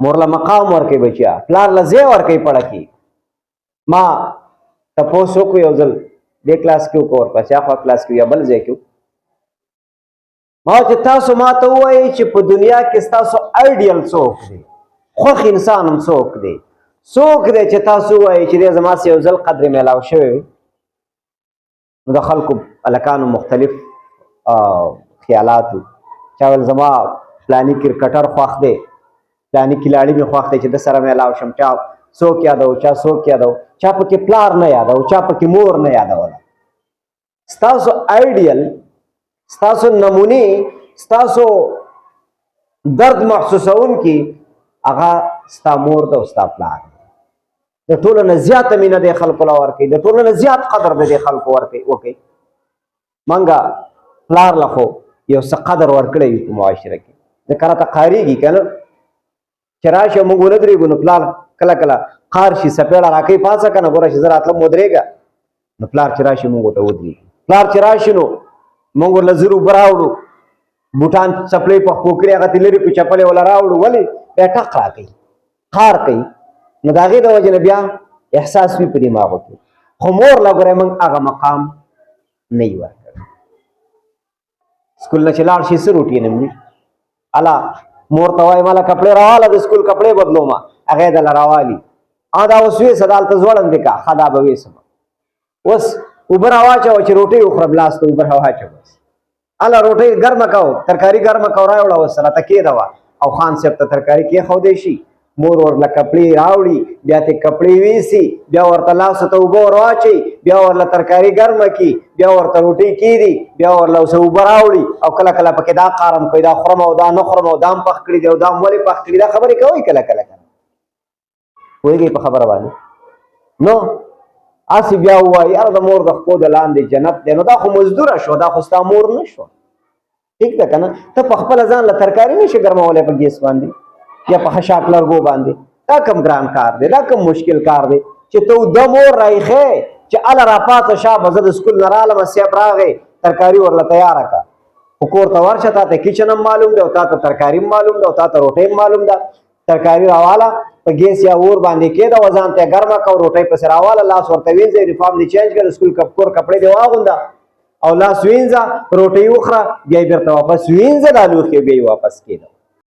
مور له مقام ورکوي بچیا، پلار له ځای ورکوي پړه کې. ما تپوس وکړو یو ځل دې کلاس کې وکړو، ورپسې اخوا کلاس کې یا بل ځای کې ما چې تاسو ما ته ووایئ چې په دنیا کې ستاسو آیډیل څوک دی، خوښ انسان هم څوک دی، څوک دی چې تاسو ووایئ چې دی زما سره یو ځل قدر میلاو شوی وي. نو د خلکو هلکانو مختلف خیالات وو. چا ویل زما فلاني کرکټر خوښ دی، فلاني کلاړي مې خوښ دی چې د سره میلاو شم. چا څوک یادو، چا څوک یادو، چا پکې پلار نه یادو، چا پکې مور نه یادوله. ستاسو آیډیل، ستاسو نمونې، ستاسو درد محسوسونکي هغه ستا مور ده او ستا پلار ده. د ټولو نه زیاته مینه دې خلکو له ورکوي، د ټولو نه زیات قدر د دې خلکو وکوي. منګه پلار له خو یو څه قدر ورکړی وي په معاشره کې، ځکه راته قارېږي که نه چې راشه موږ ونه درېږو نو پلار کله کله قار شي، څپېړه راکوي پاڅه که نه ګوره چې زه راتلم ودرېږه. نو پلار چې راشي موږ ورته ودرېږو، پلار چې راشي نو موږ ورله زر اوبه راوړو، بوټان چپلۍ په خپو کړي هغه تې لرې کړو، چپلې ورله راوړو. ولې بیا ټق راکوي، قار کوي. نو د هغې د وجې نه بیا احساس وي په دماغو کې. خو مور له ګوره موږ هغه مقام نه یې ورکړی. سکول نه چې لاړ شي څه روټین هم وي، الا مور ته وایي ماله کپړې راواله، د سکول کپړې بدلومه، هغې دله راوالي. دا اوس ویسه دا هلته ځوړندې که ښه دا به ویسم. اوس اوبه راواچوه چې روټۍ وخورم، لاس ته اوبه راواچوه، بس هله روټۍ ګرمه کوه، ترکاري ګرمه کوه راوړه، اوس راته کېږدوه او خان صاحب ته ترکاري کېښودی شي. مور ورله کپړې راوړي، بیا ترې کپړې ویسي، بیا ورته لاسو ته اوبه ور واچوي، بیا ورله ترکاري ګرمه کړي، بیا ورته روټۍ کېږدي، بیا ورله اوس اوبه راوړي او کله کله پکې دا قارم کوي، دا خورم او دا نه خورم او دا هم پخ کړي دي او دا هم ولې پخ کړي، دا خبرې کوئ کله کله پوهېږئ په خبره باندې. نو هسې بیا ووایي یاره د مور د خپو د لاندې جنت دی. نو دا خو مزدوره شوه، دا خو ستا مور نه شوه. ټیک ده که نه؟ ته په خپله ځان له ترکاري نه شي ګرمولی په ګیس باندې یا په خشاک لرګو باندې. دا کم ګران کار دی، دا کم مشکل کار دی چې ته اوده مور راایښې چې هله راپاڅه شه به زه د سکول نه رالم، صاحب راغی ترکاري ورله تیاره کړه. خو کور ته ورشه، تا ته کچن هم معلوم دی او تا ته ترکاري هم معلوم ده او تا ته روټۍ هم معلوم ده. ترکاري راواله په ګیس یا اور باندې کېږده، ځان ته یې ګرمه کړه، روټۍ پسې راواله، لاس ورته وینځه، یونیفارم دې چینج کړه، د سکول کور کپړې دې واغونده او لاس وینځه، روټۍ وخوره، بیا یې بېرته واپس وینځه دا لوښي، بیا یې واپس کېږده.